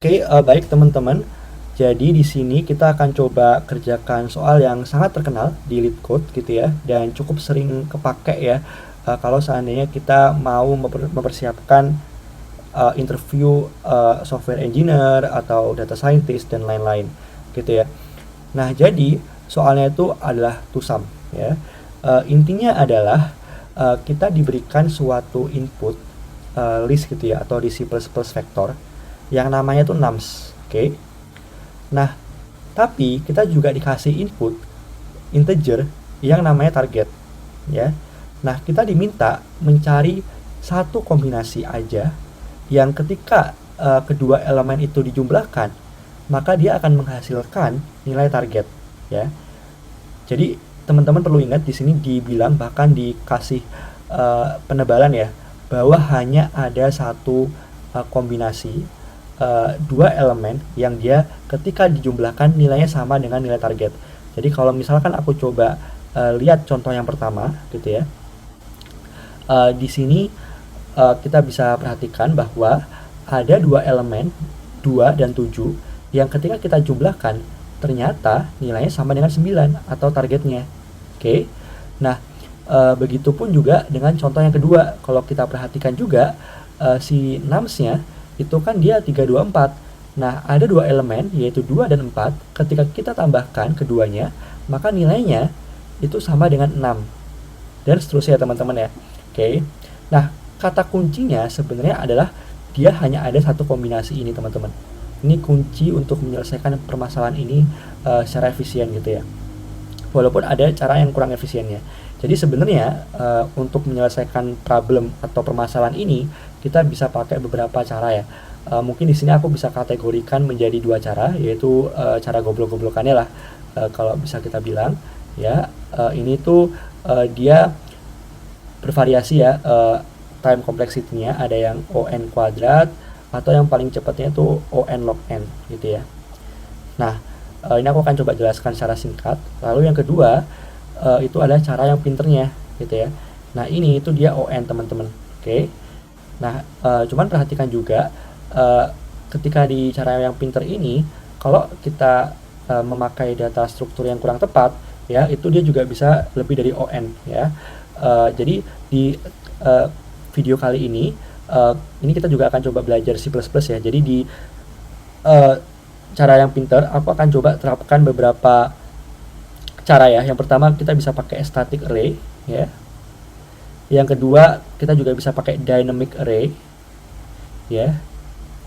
Baik teman-teman. Jadi di sini kita akan coba kerjakan soal yang sangat terkenal di LeetCode gitu ya, dan cukup sering kepake ya kalau seandainya kita mau mempersiapkan interview software engineer atau data scientist dan lain-lain gitu ya. Nah, jadi soalnya itu adalah TUSAM ya. Intinya adalah kita diberikan suatu input list gitu ya, atau di C++ vektor yang namanya tuh nums. Oke. Nah, tapi kita juga dikasih input integer yang namanya target ya. Nah, kita diminta mencari satu kombinasi aja yang ketika kedua elemen itu dijumlahkan, maka dia akan menghasilkan nilai target ya. Jadi teman-teman perlu ingat di sini dibilang, bahkan dikasih penebalan ya, bahwa hanya ada satu kombinasi dua elemen yang dia ketika dijumlahkan nilainya sama dengan nilai target. Jadi kalau misalkan aku coba lihat contoh yang pertama gitu ya, di sini kita bisa perhatikan bahwa ada dua elemen 2 dan 7 yang ketika kita jumlahkan ternyata nilainya sama dengan 9 atau targetnya. Oke. Nah, begitupun juga dengan contoh yang kedua. Kalau kita perhatikan juga si numsnya itu kan dia 3, 2, 4. Nah, ada dua elemen yaitu 2 dan 4. Ketika kita tambahkan keduanya, maka nilainya itu sama dengan 6. Dan seterusnya teman-teman ya. Oke. Nah, kata kuncinya sebenarnya adalah dia hanya ada satu kombinasi ini teman-teman. Ini kunci untuk menyelesaikan permasalahan ini secara efisien gitu ya. Walaupun ada cara yang kurang efisiennya. Jadi sebenarnya untuk menyelesaikan problem atau permasalahan ini kita bisa pakai beberapa cara ya. Mungkin di sini aku bisa kategorikan menjadi dua cara, yaitu cara goblok-goblokannya lah, kalau bisa kita bilang ya. Ini tuh dia bervariasi ya, time complexity-nya ada yang on kuadrat atau yang paling cepatnya itu on log n gitu ya. Nah, ini aku akan coba jelaskan secara singkat. Lalu yang kedua itu adalah cara yang pinternya gitu ya. Nah, ini itu dia on teman-teman. Oke. Nah, cuman perhatikan juga ketika di cara yang pinter ini, kalau kita memakai data struktur yang kurang tepat ya, itu dia juga bisa lebih dari on ya. Jadi di video kali ini kita juga akan coba belajar C++ ya. Jadi di cara yang pinter aku akan coba terapkan beberapa cara ya. Yang pertama kita bisa pakai static array ya. Yang kedua kita juga bisa pakai dynamic array ya.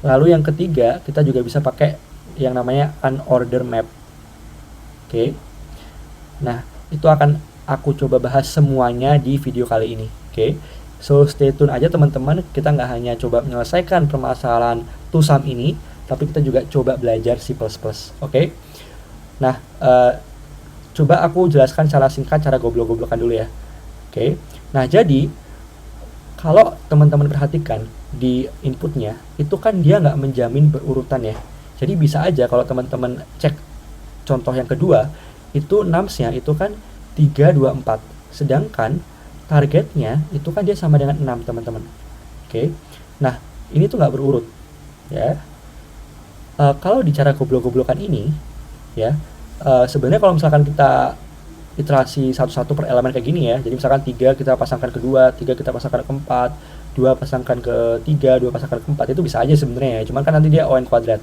Lalu yang ketiga kita juga bisa pakai yang namanya unordered map. Oke. Nah, itu akan aku coba bahas semuanya di video kali ini. Oke. So stay tune aja teman-teman. Kita nggak hanya coba menyelesaikan permasalahan TUSAM ini, tapi kita juga coba belajar C++. Oke. Nah, coba aku jelaskan secara singkat cara goblok-goblokan dulu ya. Oke. Nah, jadi kalau teman-teman perhatikan di inputnya, itu kan dia nggak menjamin berurutan ya. Jadi bisa aja kalau teman-teman cek contoh yang kedua, itu numsnya itu kan 3, 2, 4. Sedangkan targetnya itu kan dia sama dengan 6 teman-teman. Oke. Nah, ini tuh nggak berurut ya. Kalau di cara goblok-goblokan ini ya, sebenarnya kalau misalkan kita iterasi satu-satu per elemen kayak gini ya, jadi misalkan 3 kita pasangkan ke 2, 3 kita pasangkan ke 4, 2 pasangkan ke 3, 2 pasangkan ke 4, itu bisa aja sebenarnya ya, cuman kan nanti dia on kuadrat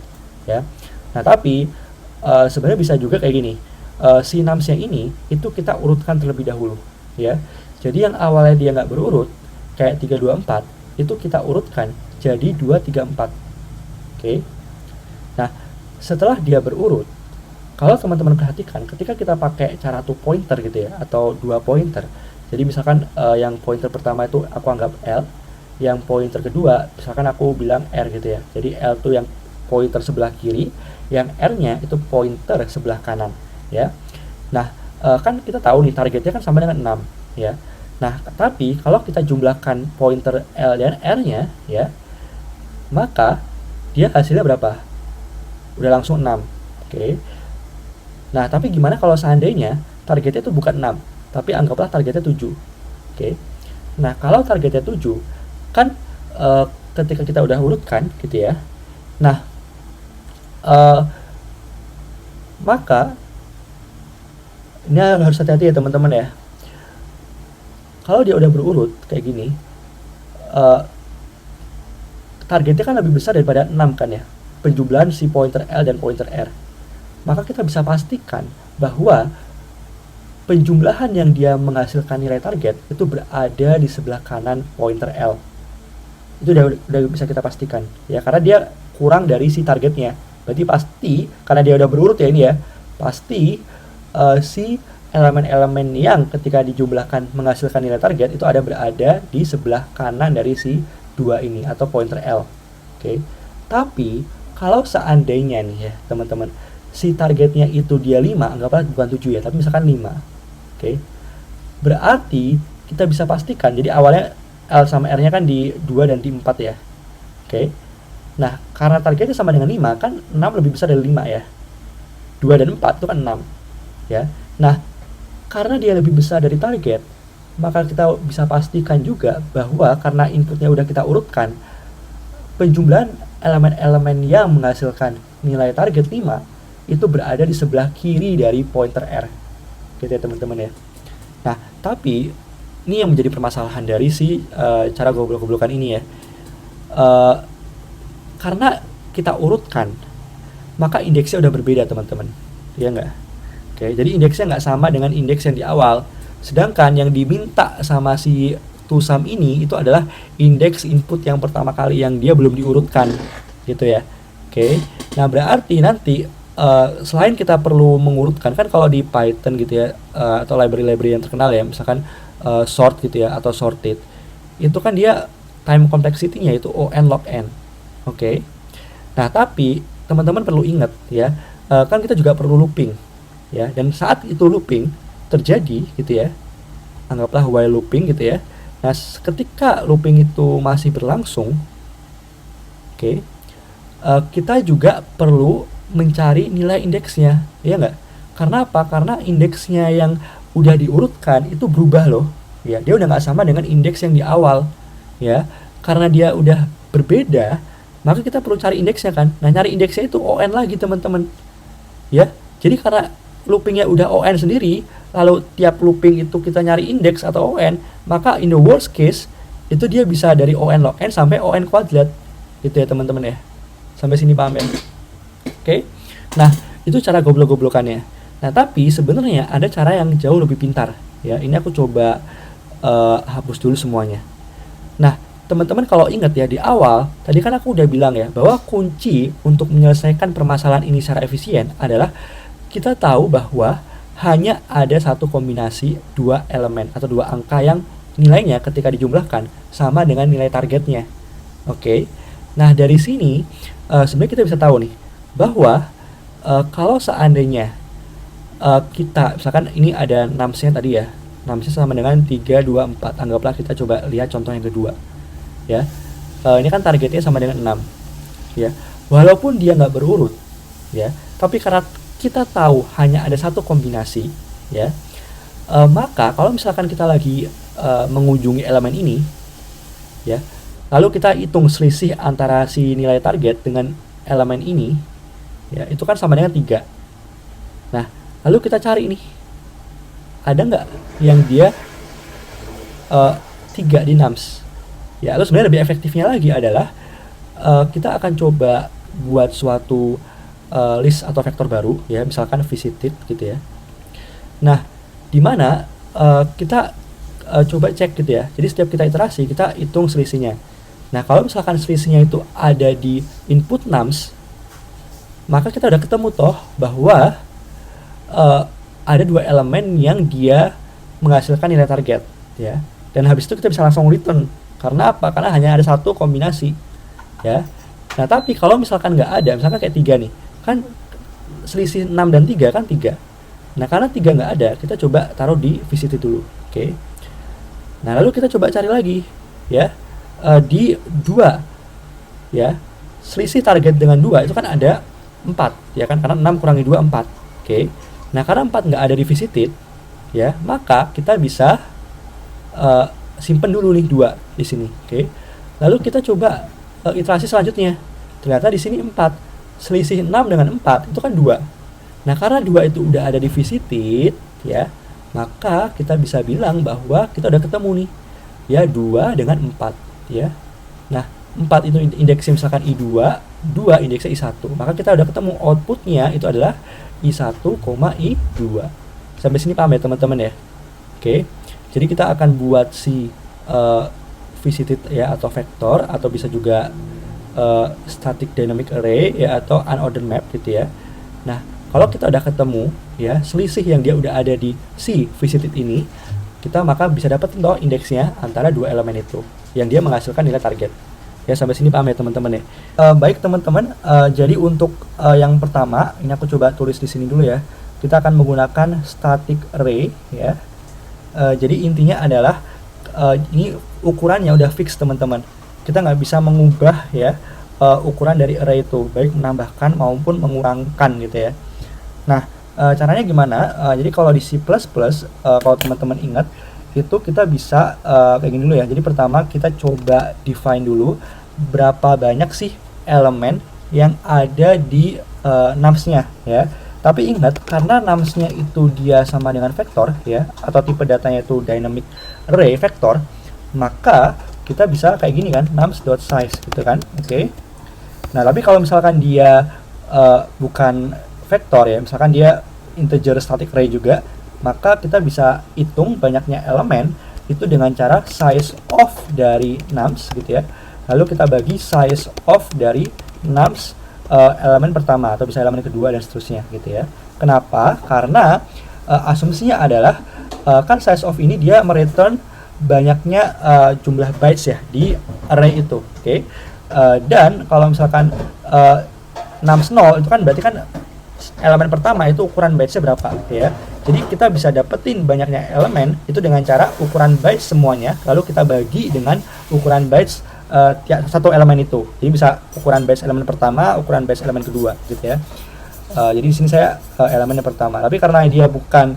ya. Nah, tapi sebenarnya bisa juga kayak gini, si numsnya ini itu kita urutkan terlebih dahulu ya. Jadi yang awalnya dia nggak berurut kayak 3, 2, 4, itu kita urutkan jadi 2, 3, 4. Oke. Nah, setelah dia berurut, kalau teman-teman perhatikan ketika kita pakai cara two pointer gitu ya, atau 2 pointer, jadi misalkan yang pointer pertama itu aku anggap L, yang pointer kedua misalkan aku bilang R gitu ya. Jadi L itu yang pointer sebelah kiri, yang R nya itu pointer sebelah kanan ya. Nah, kan kita tahu nih targetnya kan sama dengan 6 ya. Nah, tapi kalau kita jumlahkan pointer L dan R nya ya, maka dia hasilnya berapa? Udah langsung 6. Oke. Nah, tapi gimana kalau seandainya targetnya itu bukan 6, tapi anggaplah targetnya 7. Oke. Nah, kalau targetnya 7, kan ketika kita udah urutkan gitu ya. Nah, Uh, maka ini harus hati-hati ya teman-teman ya. Kalau dia udah berurut kayak gini, uh, targetnya kan lebih besar daripada 6 kan ya, penjumlahan si pointer L dan pointer R. Maka kita bisa pastikan bahwa penjumlahan yang dia menghasilkan nilai target itu berada di sebelah kanan pointer L. Itu udah bisa kita pastikan ya, karena dia kurang dari si targetnya. Berarti pasti, karena dia udah berurut ya ini ya, pasti si elemen-elemen yang ketika dijumlahkan menghasilkan nilai target itu ada berada di sebelah kanan dari si 2 ini atau pointer L. Oke. Tapi kalau seandainya nih ya teman-teman, si targetnya itu dia 5, anggaplah bukan 7 ya, tapi misalkan 5. Oke. Berarti kita bisa pastikan, jadi awalnya L sama R-nya kan di 2 dan di 4 ya. Oke. Nah, karena targetnya sama dengan 5, kan 6 lebih besar dari 5 ya. 2 dan 4 itu kan 6. Ya. Nah, karena dia lebih besar dari target, maka kita bisa pastikan juga bahwa karena inputnya udah kita urutkan, penjumlahan elemen-elemen yang menghasilkan nilai target 5 itu berada di sebelah kiri dari pointer R. Gitu ya teman-teman ya. Nah, tapi ini yang menjadi permasalahan dari si cara goblok-goblokan ini ya. Karena kita urutkan, maka indeksnya udah berbeda teman-teman. Iya nggak? Oke, jadi indeksnya nggak sama dengan indeks yang di awal. Sedangkan yang diminta sama si TOSUM ini itu adalah indeks input yang pertama kali yang dia belum diurutkan. Gitu ya. Oke, nah berarti nanti selain kita perlu mengurutkan, kan kalau di Python gitu ya, atau library-library yang terkenal ya, misalkan sort gitu ya, atau sorted, itu kan dia time complexity-nya itu O n log n. Oke. Nah, tapi teman-teman perlu ingat ya, kan kita juga perlu looping ya, dan saat itu looping terjadi gitu ya, anggaplah while looping gitu ya. Nah, ketika looping itu masih berlangsung, oke, kita juga perlu mencari nilai indeksnya, ya nggak? Karena apa? Karena indeksnya yang udah diurutkan itu berubah loh, ya. Dia udah nggak sama dengan indeks yang di awal, ya. Karena dia udah berbeda, maka kita perlu cari indeksnya kan. Nah, nyari indeksnya itu ON lagi teman-teman, ya. Jadi karena loopingnya udah ON sendiri, lalu tiap looping itu kita nyari indeks atau ON, maka in the worst case itu dia bisa dari ON log n sampai ON kuadrat, gitu ya teman-teman ya. Sampai sini paham ya? Oke. Nah, itu cara goblok-goblokannya. Nah, tapi sebenarnya ada cara yang jauh lebih pintar ya. Ini aku coba hapus dulu semuanya. Nah, teman-teman kalau ingat ya, di awal tadi kan aku udah bilang ya bahwa kunci untuk menyelesaikan permasalahan ini secara efisien adalah kita tahu bahwa hanya ada satu kombinasi dua elemen atau dua angka yang nilainya ketika dijumlahkan sama dengan nilai targetnya. Oke. Nah, dari sini sebenarnya kita bisa tahu nih bahwa kalau seandainya kita misalkan ini ada numsnya tadi ya, numsnya sama dengan 3, 2, 4. Anggaplah kita coba lihat contoh yang kedua ya. Ini kan targetnya sama dengan 6 ya, walaupun dia nggak berurut ya, tapi karena kita tahu hanya ada satu kombinasi ya, maka kalau misalkan kita lagi mengunjungi elemen ini ya, lalu kita hitung selisih antara si nilai target dengan elemen ini ya, itu kan sama dengan 3. Nah, lalu kita cari nih, ada nggak yang dia 3 di nums ya. Lalu sebenarnya lebih efektifnya lagi adalah kita akan coba buat suatu list atau vektor baru ya, misalkan visited gitu ya. Nah, dimana kita coba cek gitu ya, jadi setiap kita iterasi kita hitung selisihnya. Nah, kalau misalkan selisihnya itu ada di input nums, maka kita udah ketemu toh bahwa ada dua elemen yang dia menghasilkan nilai target ya, dan habis itu kita bisa langsung return. Karena apa? Karena hanya ada satu kombinasi ya. Nah, tapi kalau misalkan nggak ada, misalkan kayak 3 nih, kan selisih 6 dan 3 kan 3. Nah, karena 3 nggak ada, kita coba taruh di visited dulu. Oke. Nah, lalu kita coba cari lagi ya, di 2 ya, selisih target dengan 2 itu kan ada 4 ya kan, karena 6 kurangi 2 4. Oke. Nah, karena 4 nggak ada di visited ya, maka kita bisa simpen dulu nih 2 di sini. Oke. Lalu kita coba iterasi selanjutnya. Ternyata di sini 4. selisih 6 dengan 4 itu kan 2. Nah, karena 2 itu udah ada di visited ya, maka kita bisa bilang bahwa kita udah ketemu nih ya 2 dengan 4 ya. Nah, 4 itu indeksnya misalkan I2, 2 indeksnya I1. Maka kita udah ketemu outputnya itu adalah I1, I2. Sampai sini paham ya teman-teman ya? Oke. Jadi kita akan buat si visited ya atau vektor, atau bisa juga static dynamic array ya atau unordered map gitu ya. Nah, kalau kita udah ketemu ya selisih yang dia udah ada di si visited ini, kita maka bisa dapat toh indeksnya antara dua elemen itu yang dia menghasilkan nilai target. Ya, sampai sini paham ya teman-teman ya. Baik teman-teman, jadi untuk yang pertama ini aku coba tulis di sini dulu ya. Kita akan menggunakan static array ya. Jadi intinya adalah ini ukurannya udah fix teman-teman. Kita nggak bisa mengubah ya ukuran dari array itu, baik menambahkan maupun mengurangkan gitu ya. Nah, caranya gimana? Jadi kalau di C++, kalau teman-teman ingat, itu kita bisa kayak gini dulu ya. Jadi pertama kita coba define dulu berapa banyak sih elemen yang ada di nums-nya ya. Tapi ingat, karena nums-nya itu dia sama dengan vektor ya, atau tipe datanya itu dynamic array vektor, maka kita bisa kayak gini kan, nums.size gitu kan. Oke. Nah, tapi kalau misalkan dia bukan vektor ya, misalkan dia integer static array juga, maka kita bisa hitung banyaknya elemen itu dengan cara size of dari nums gitu ya. Lalu kita bagi size of dari nums elemen pertama atau bisa elemen kedua dan seterusnya gitu ya. Kenapa? Karena asumsinya adalah kan size of ini dia mereturn banyaknya jumlah bytes ya di array itu. Oke. Dan kalau misalkan nums 0 itu kan berarti kan elemen pertama itu ukuran bytesnya berapa ya. Jadi kita bisa dapetin banyaknya elemen itu dengan cara ukuran bytes semuanya, lalu kita bagi dengan ukuran bytes satu elemen itu. Jadi bisa ukuran bytes elemen pertama, ukuran bytes elemen kedua gitu ya. Jadi di sini saya elemen yang pertama, tapi karena dia bukan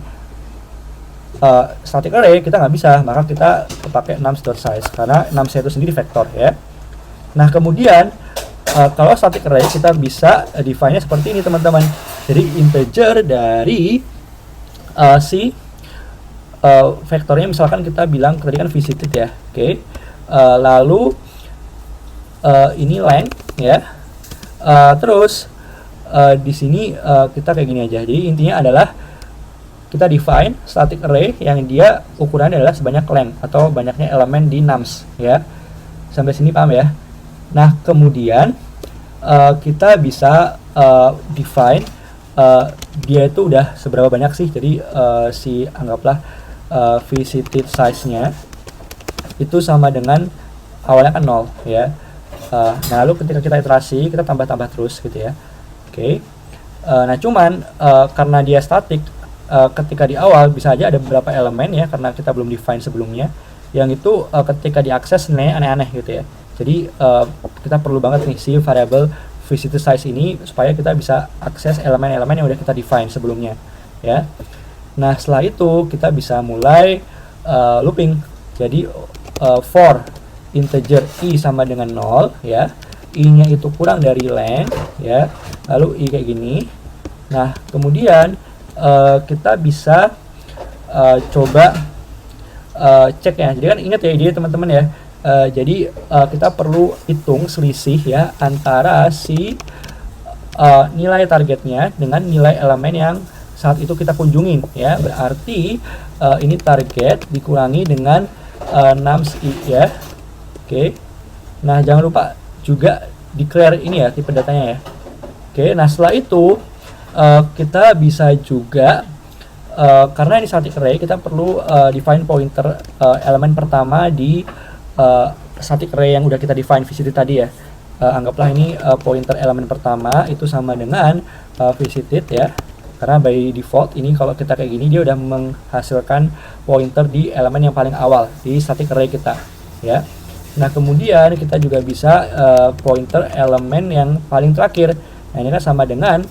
static array, kita nggak bisa, maka kita pakai nums.size karena nums itu sendiri vektor ya. Nah, kemudian kalau static array kita bisa define-nya seperti ini teman-teman. Jadi integer dari si vektornya misalkan kita bilang tadi kan visited ya. Oke. Lalu ini length ya. Terus di sini kita kayak gini aja. Jadi intinya adalah kita define static array yang dia ukurannya adalah sebanyak length atau banyaknya elemen di nums ya. Sampai sini paham ya? Nah, kemudian kita bisa define dia itu udah seberapa banyak sih. Jadi si anggaplah visited size-nya itu sama dengan awalnya kan 0 ya. Nah, lalu ketika kita iterasi kita tambah-tambah terus gitu ya. Oke. Nah, cuman karena dia static, ketika di awal bisa aja ada beberapa elemen ya, karena kita belum define sebelumnya, yang itu ketika diakses nilainya aneh-aneh gitu ya. Jadi kita perlu banget nih si variable visited size ini supaya kita bisa akses elemen-elemen yang udah kita define sebelumnya ya. Nah, setelah itu kita bisa mulai looping. Jadi for integer i sama dengan 0 ya, i-nya itu kurang dari length ya, lalu i kayak gini. Nah, kemudian kita bisa coba cek ya. Jadi kan ingat ya ide teman-teman ya. Jadi kita perlu hitung selisih ya antara si nilai targetnya dengan nilai elemen yang saat itu kita kunjungin ya. Berarti ini target dikurangi dengan nums i ya. Oke. Nah, jangan lupa juga declare ini ya tipe datanya ya. Oke. Nah, setelah itu kita bisa juga karena ini static array, kita perlu define pointer elemen pertama di static array yang udah kita define visited tadi ya. Anggaplah ini pointer elemen pertama itu sama dengan visited ya, karena by default ini kalau kita kayak gini dia udah menghasilkan pointer di elemen yang paling awal di static array kita ya. Nah, kemudian kita juga bisa pointer elemen yang paling terakhir. Nah, ini kan sama dengan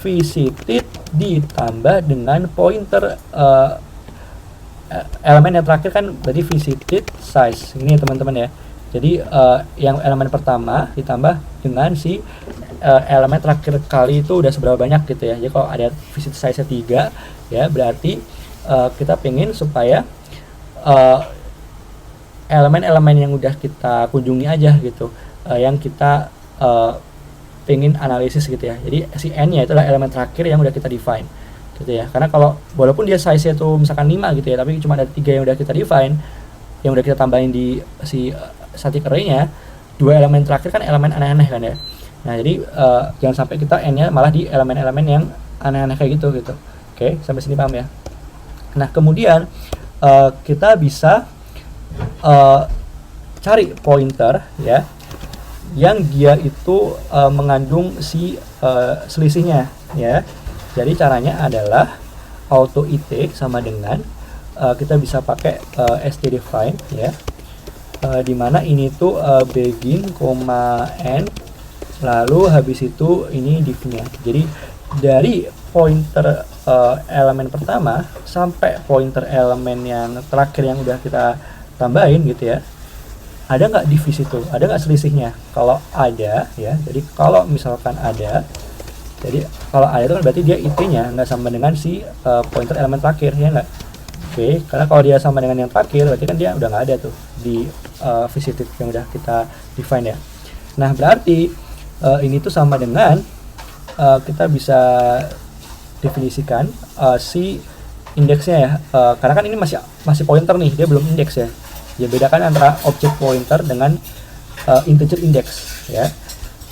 visited ditambah dengan pointer elemen yang terakhir kan berarti visited size ini ya teman-teman ya. Jadi yang elemen pertama ditambah dengan si elemen terakhir kali itu udah seberapa banyak gitu ya. Jadi kalau ada visit size 3 ya, berarti kita pengen supaya elemen-elemen yang udah kita kunjungi aja gitu, yang kita pengen analisis gitu ya. Jadi si n-nya itu adalah elemen terakhir yang udah kita define gitu ya. Karena kalau walaupun dia size-nya itu misalkan 5 gitu ya, tapi cuma ada 3 yang udah kita define, yang udah kita tambahin di si static array-nya, 2 elemen terakhir kan elemen aneh-aneh kan ya. Nah, jadi jangan sampai kita n-nya malah di elemen-elemen yang aneh-aneh kayak gitu. Oke, sampai sini paham ya? Nah, kemudian kita bisa cari pointer ya yang dia itu mengandung si selisihnya ya. Jadi caranya adalah auto it sama dengan kita bisa pakai stdefine ya, dimana ini tuh begin, n, lalu habis itu ini div-nya. Jadi dari pointer elemen pertama sampai pointer elemen yang terakhir yang udah kita tambahin gitu ya, ada nggak div itu, ada nggak selisihnya? Kalau ada ya, jadi kalau misalkan ada, jadi kalau ada itu kan berarti dia it-nya nggak sama dengan si pointer elemen terakhir ya nggak? Oke, karena kalau dia sama dengan yang terakhir berarti kan dia udah nggak ada tuh di visited yang udah kita define ya. Nah, berarti ini tuh sama dengan kita bisa definisikan si indeksnya ya, karena kan ini masih pointer nih, dia belum indeks ya. Ya, bedakan antara object pointer dengan integer index ya.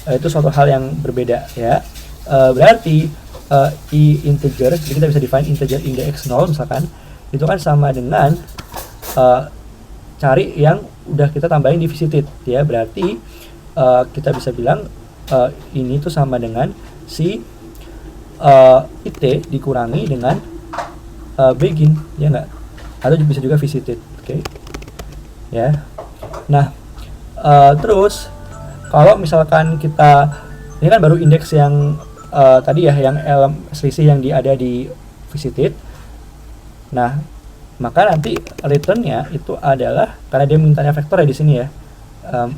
Itu suatu hal yang berbeda ya. Berarti integer, jadi kita bisa define integer index 0 misalkan, itu kan sama dengan cari yang udah kita tambahin di visited ya. Berarti kita bisa bilang ini tuh sama dengan si it dikurangi dengan begin ya enggak, atau bisa juga visited. Oke. Ya. Nah, terus kalau misalkan kita ini kan baru indeks yang tadi ya, yang selisih yang ada di visited. Nah, maka nanti return-nya itu adalah, karena dia mintanya vektor ya di sini ya,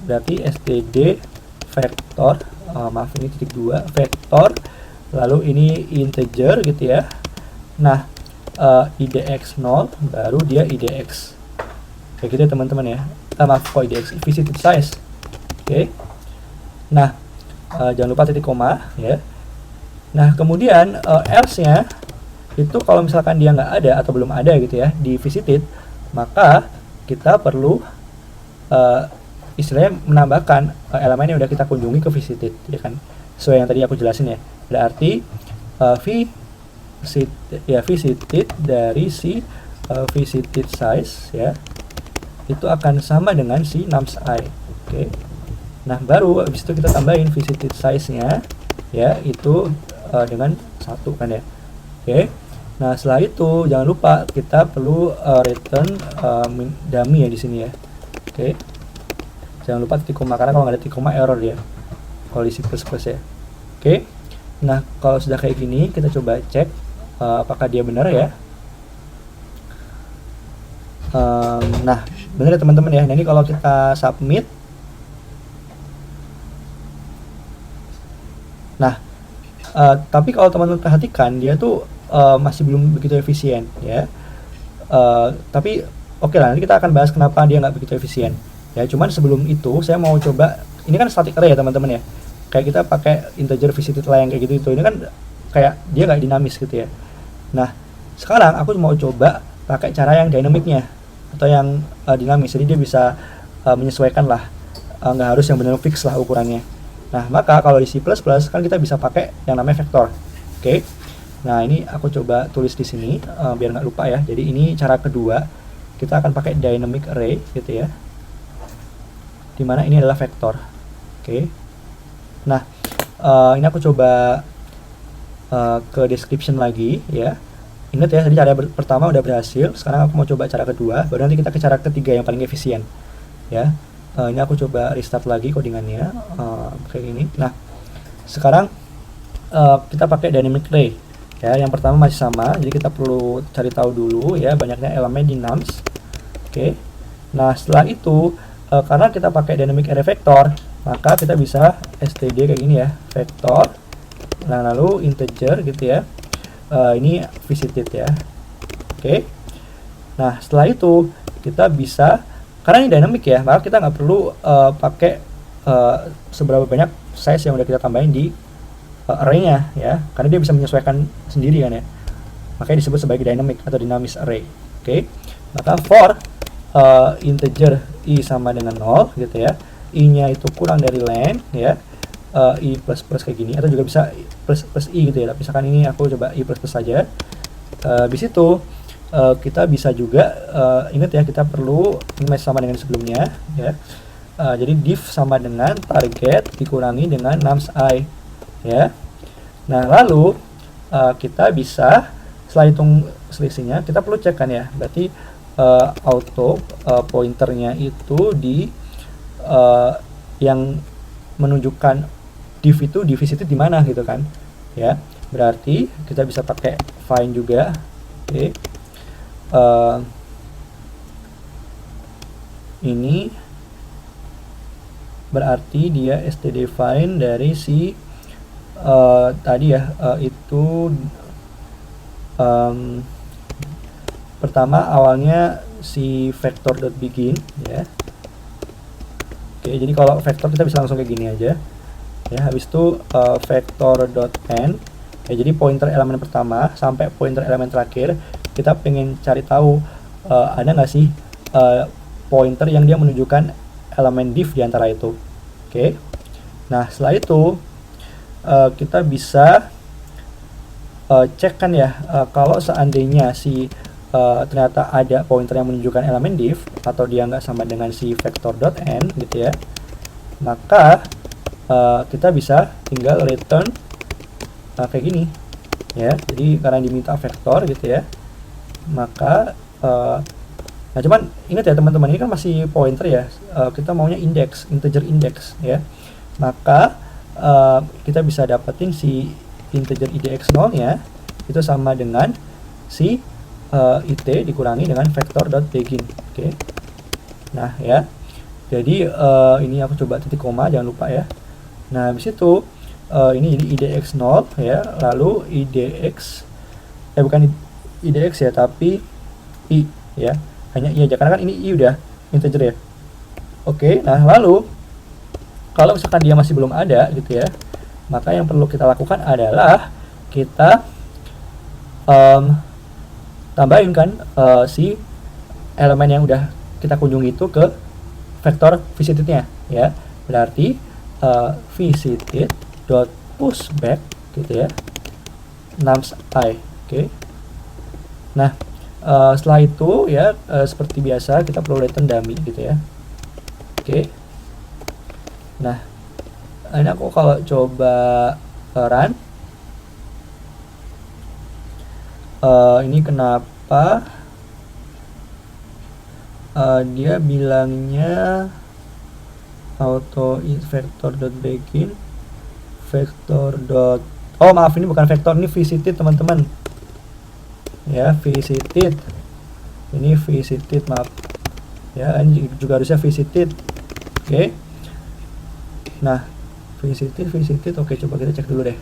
berarti std vektor, maaf ini titik 2 vektor, lalu ini integer gitu ya. Nah, idx 0 baru dia idx kayak gitu ya teman-teman ya. Maaf, kok idx, visited size. Oke. Nah, jangan lupa titik koma ya. Nah, kemudian else-nya itu kalau misalkan dia nggak ada atau belum ada gitu ya di visited, maka kita perlu istilahnya menambahkan elemen yang udah kita kunjungi ke visited ya kan, sesuai yang tadi aku jelasin ya. Berarti visited dari si visited size ya, itu akan sama dengan si nums I. Oke. Nah, baru habis itu kita tambahin visited size-nya ya, itu dengan 1 kan ya. Oke. Nah, setelah itu jangan lupa kita perlu return dummy ya di sini ya. Oke. Jangan lupa titik koma, karena kalau nggak ada titik koma error ya kalau di C++ ya. Oke. Nah, kalau sudah kayak gini kita coba cek apakah dia benar ya. Nah, benar ya teman-teman ya. Nah, ini kalau kita submit, nah tapi kalau teman-teman perhatikan dia tuh masih belum begitu efisien ya. Tapi oke lah, nanti kita akan bahas kenapa dia nggak begitu efisien ya. Cuman sebelum itu saya mau coba, ini kan static array ya teman-teman ya, kayak kita pakai integer visited line kayak gitu. Ini kan kayak dia nggak dinamis gitu ya. Nah, sekarang aku mau coba pakai cara yang dynamicnya atau yang dinamis, jadi dia bisa menyesuaikan lah, nggak harus yang benar fix lah ukurannya. Nah, maka kalau di C++ kan kita bisa pakai yang namanya vektor. Oke. Nah, ini aku coba tulis di sini biar nggak lupa ya. Jadi ini cara kedua, kita akan pakai dynamic array gitu ya, dimana ini adalah vektor. Oke. Nah, ini aku coba ke description lagi ya. Ingat ya, tadi cara pertama udah berhasil, sekarang aku mau coba cara kedua, baru nanti kita ke cara ketiga yang paling efisien ya. Ini aku coba restart lagi codingannya kayak gini. Nah, sekarang kita pakai dynamic array ya. Yang pertama masih sama, jadi kita perlu cari tahu dulu ya banyaknya elemen di nums. Oke. Nah, setelah itu karena kita pakai dynamic array vector, maka kita bisa std kayak gini ya, vektor, nah lalu integer gitu ya. Ini visited ya. Oke. Nah setelah itu kita bisa, karena ini dynamic ya, maka kita nggak perlu pakai seberapa banyak size yang udah kita tambahin di array-nya ya, karena dia bisa menyesuaikan sendiri kan ya, makanya disebut sebagai dynamic atau dynamic array. Oke. Maka for integer i sama dengan 0 gitu ya, i-nya itu kurang dari len ya, i plus plus kayak gini, atau juga bisa plus plus i gitu ya, tapi misalkan ini aku coba i plus plus saja. Habis itu kita bisa juga ingat ya, kita perlu match sama dengan sebelumnya ya. Jadi div sama dengan target dikurangi dengan nums I ya. Nah lalu kita bisa setelah hitung selisihnya, kita perlu cek kan ya, berarti auto pointernya itu di yang menunjukkan div itu divisited di mana gitu kan ya. Berarti kita bisa pakai find juga. Oke. Ini berarti dia std find dari si tadi ya, itu pertama awalnya si vector.begin ya. Oke, jadi kalau vektor kita bisa langsung kayak gini aja ya. Habis itu vector.end ya, jadi pointer elemen pertama sampai pointer elemen terakhir. Kita pengen cari tahu ada nggak sih pointer yang dia menunjukkan elemen div di antara itu. Oke. Nah setelah itu kita bisa cek kan ya, kalau seandainya si ternyata ada pointer yang menunjukkan elemen div atau dia nggak sama dengan si vector.end gitu ya, maka kita bisa tinggal return kayak gini ya. Jadi karena diminta vektor gitu ya, maka nah cuman ingat ya teman-teman, ini kan masih pointer ya, kita maunya index, integer index ya. Maka kita bisa dapetin si integer idx 0 nya itu sama dengan si it dikurangi dengan vector.begin. Oke. Nah ya, jadi ini aku coba titik koma, jangan lupa ya. Nah habis itu ini jadi idx 0 ya, lalu idx bukan idx ya, tapi i ya, hanya i aja karena kan ini i udah integer ya. Oke. Nah lalu kalau misalkan dia masih belum ada gitu ya, maka yang perlu kita lakukan adalah kita tambahin kan si elemen yang udah kita kunjungi itu ke vektor visitednya ya. Berarti visited dot pushback gitu ya, nums I. Oke. Nah setelah itu ya seperti biasa kita perlu return dummy gitu ya. Oke. Nah ini aku kalau coba run, ini kenapa dia bilangnya auto vector.begin vector. Oh maaf, ini bukan vektor, ini visited teman-teman ya, visited, ini visited, maaf ya, ini juga harusnya visited. Oke. Nah visited oke, coba kita cek dulu deh.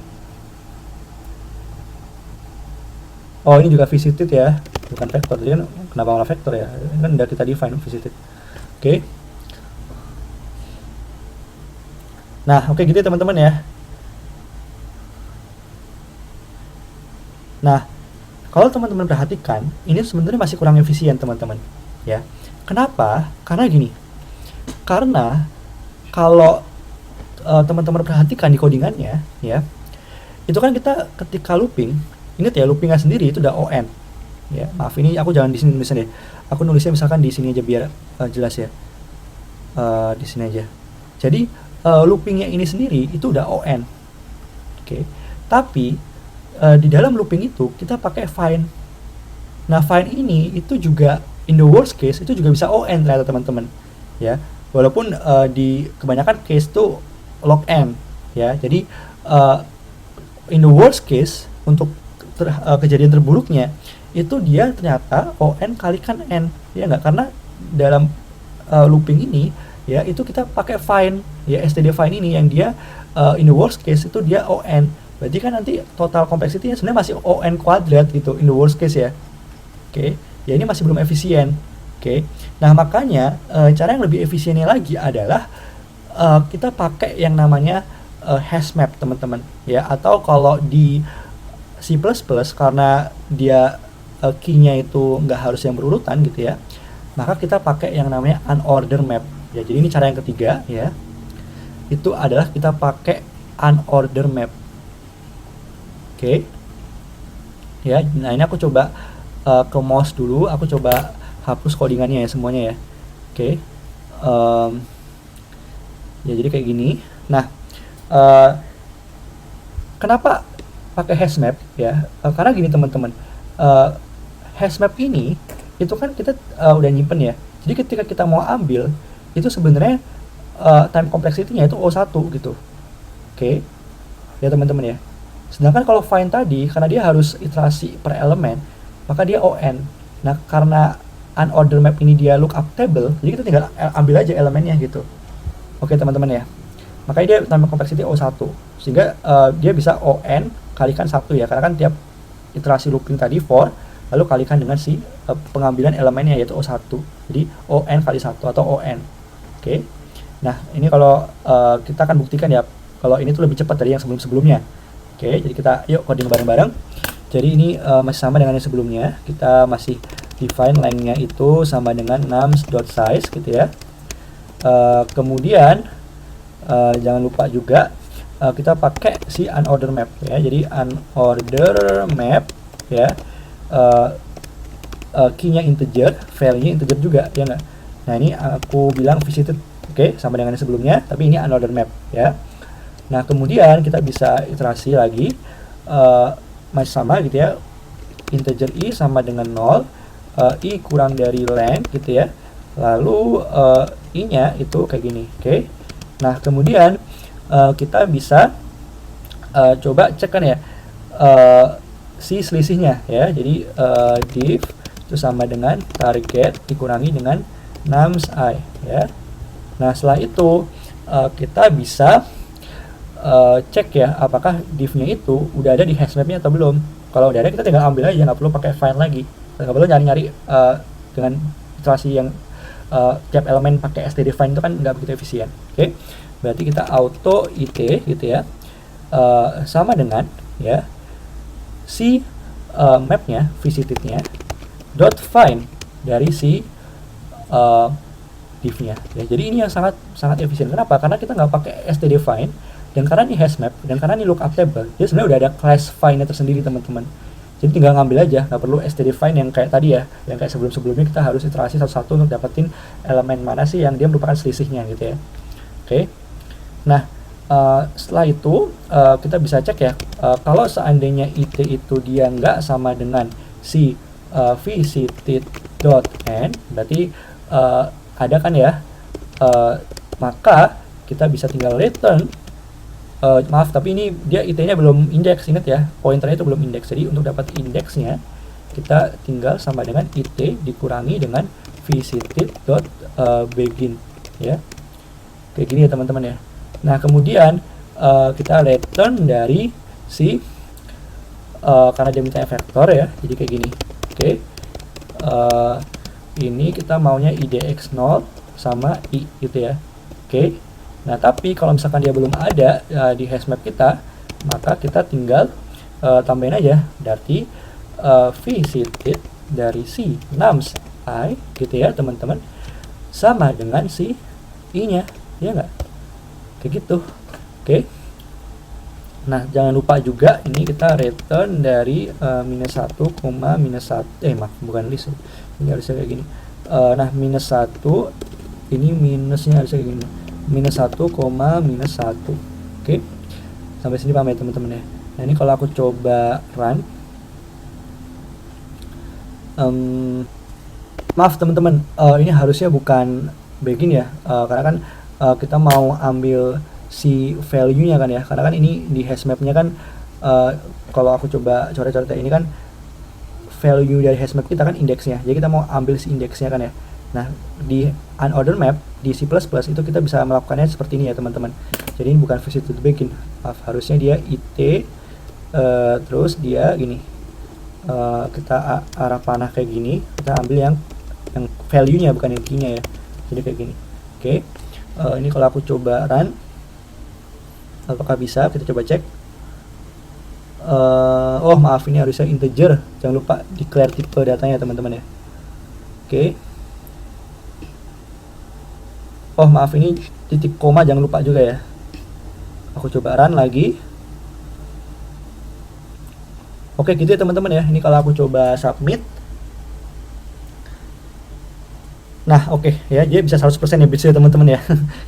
Oh ini juga visited ya, bukan vektor. Jadi kenapa malah vektor ya, ini kan udah kita define visited. Oke. Nah oke gitu ya teman-teman ya. Nah kalau teman-teman perhatikan, ini sebenarnya masih kurang efisien teman-teman ya. Kenapa? Karena gini, karena kalau teman-teman perhatikan di codingannya ya, itu kan kita ketika looping, ingat ya loopingnya sendiri itu udah on ya. Maaf ini aku jangan di sini nulisnya deh, aku nulisnya misalkan di sini aja biar jelas ya, di sini aja. Jadi loopingnya ini sendiri itu udah on. Oke. Tapi di dalam looping itu kita pakai find. Nah find ini itu juga in the worst case itu juga bisa on ternyata teman-teman ya, walaupun di kebanyakan case tuh log n ya. Jadi in the worst case untuk kejadian terburuknya itu dia ternyata on kalikan n ya enggak, karena dalam looping ini ya itu kita pakai find ya, std find ini yang dia in the worst case itu dia on, berarti kan nanti total complexity-nya sebenarnya masih on kuadrat gitu in the worst case ya. Oke, ya ini masih belum efisien. Oke, nah makanya cara yang lebih efisiennya lagi adalah kita pakai yang namanya hash map teman-teman ya, atau kalau di C++ karena dia key-nya itu nggak harus yang berurutan gitu ya, maka kita pakai yang namanya unordered map ya. Jadi ini cara yang ketiga ya, itu adalah kita pakai unordered map. Oke ya, nah ini aku coba ke mouse dulu, aku coba hapus codingannya ya semuanya ya. Oke, ya jadi kayak gini. Nah kenapa pakai hash map ya? Karena gini teman-teman, hash map ini itu kan kita udah nyimpen ya. Jadi ketika kita mau ambil itu sebenarnya time complexity-nya itu O1 gitu. Oke. Ya teman-teman ya. Sedangkan kalau find tadi karena dia harus iterasi per elemen, maka dia ON. Nah, karena unordered map ini dia lookup table, jadi kita tinggal ambil aja elemennya gitu. Oke teman-teman ya. Makanya dia time complexity O1. Sehingga dia bisa ON kalikan 1 ya, karena kan tiap iterasi looping tadi for, lalu kalikan dengan si pengambilan elemennya yaitu O1. Jadi ON kali 1 atau ON. Oke. Nah, ini kalau kita akan buktikan ya, kalau ini tuh lebih cepat dari yang sebelum-sebelumnya. Oke, jadi kita yuk coding bareng-bareng. Jadi ini masih sama dengan yang sebelumnya. Kita masih define length-nya itu sama dengan nums.size gitu ya. Kemudian jangan lupa juga kita pakai si unordered map ya. Jadi unordered map ya, key-nya integer, value-nya integer juga ya enggak. Nah ini aku bilang visited, oke, sama dengan yang sebelumnya, tapi ini unordered map ya. Nah kemudian kita bisa iterasi lagi, masih sama gitu ya, integer i sama dengan 0, i kurang dari length gitu ya, lalu i nya itu kayak gini. Oke. Nah kemudian kita bisa coba cek kan ya si selisihnya ya. Jadi div itu sama dengan target dikurangi dengan nums I ya. Nah setelah itu kita bisa cek ya apakah div-nya itu udah ada di hash map-nya atau belum. Kalau udah ada kita tinggal ambil aja, nggak perlu pakai find lagi, nggak perlu nyari-nyari dengan iterasi yang tiap elemen pakai std find itu kan nggak begitu efisien. Oke, berarti kita auto it gitu ya, sama dengan ya si mapnya visitednya dot find dari si div-nya ya. Jadi ini yang sangat efisien. Kenapa? Karena kita nggak pakai std find, dan karena ini hash map, dan karena ini lookup table, jadi sebenarnya udah ada class find-nya tersendiri teman-teman. Jadi tinggal ngambil aja, nggak perlu std find yang kayak tadi ya, yang kayak sebelumnya kita harus iterasi satu-satu untuk dapetin elemen mana sih yang dia merupakan selisihnya gitu ya. Oke. Nah setelah itu kita bisa cek ya, kalau seandainya it itu dia nggak sama dengan si visited.n, berarti ada kan ya, maka kita bisa tinggal return. Maaf, tapi ini dia it-nya belum indeks, ingat ya, pointernya itu belum indeks. Jadi untuk dapat indeksnya kita tinggal sama dengan it dikurangi dengan visited.begin ya, kayak gini ya teman-teman ya. Nah kemudian kita return dari si karena dia minta vektor ya, jadi kayak gini. Oke, ini kita maunya idx0 sama i gitu ya. Oke. Nah tapi kalau misalkan dia belum ada di hash map kita, maka kita tinggal tambahin aja, berarti visited dari si nums I gitu ya teman-teman, sama dengan si i nya ya nggak, kayak gitu. Oke. Nah jangan lupa juga ini kita return dari minus 1, maaf bukan list, ini harusnya kayak gini. Nah minus 1 ini minusnya harusnya kayak gini, minus 1, minus 1. Oke, sampai sini paham ya teman-teman ya. Nah ini kalau aku coba run, maaf teman-teman, ini harusnya bukan begin ya, karena kan kita mau ambil si value-nya kan ya, karena kan ini di hash map-nya kan, kalau aku coba coret-coret ini kan value dari hash map kita kan indeksnya, jadi kita mau ambil si indeksnya kan ya. Nah di unordered map di C++ itu kita bisa melakukannya seperti ini ya teman-teman. Jadi ini bukan visit to the begin, maaf, harusnya dia it terus dia gini, kita arah panah kayak gini, kita ambil yang value-nya bukan yang key-nya ya, jadi kayak gini. Oke, ini kalau aku coba run, apakah bisa? Kita coba cek. Oh maaf, ini harusnya integer, jangan lupa declare tipe datanya teman-teman ya. Oke. Oh maaf, ini titik koma jangan lupa juga ya. Aku coba run lagi. Oke gitu ya teman-teman ya. Ini kalau aku coba submit. Nah oke ya, dia bisa 100% ya bisa teman-teman ya.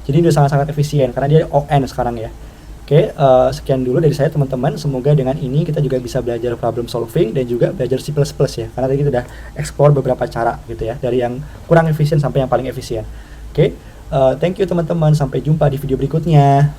Jadi dia sangat-sangat efisien karena dia ON sekarang ya. Oke, sekian dulu dari saya teman-teman. Semoga dengan ini kita juga bisa belajar problem solving dan juga belajar C++ ya. Karena tadi kita udah explore beberapa cara gitu ya, dari yang kurang efisien sampai yang paling efisien. Oke, thank you teman-teman. Sampai jumpa di video berikutnya.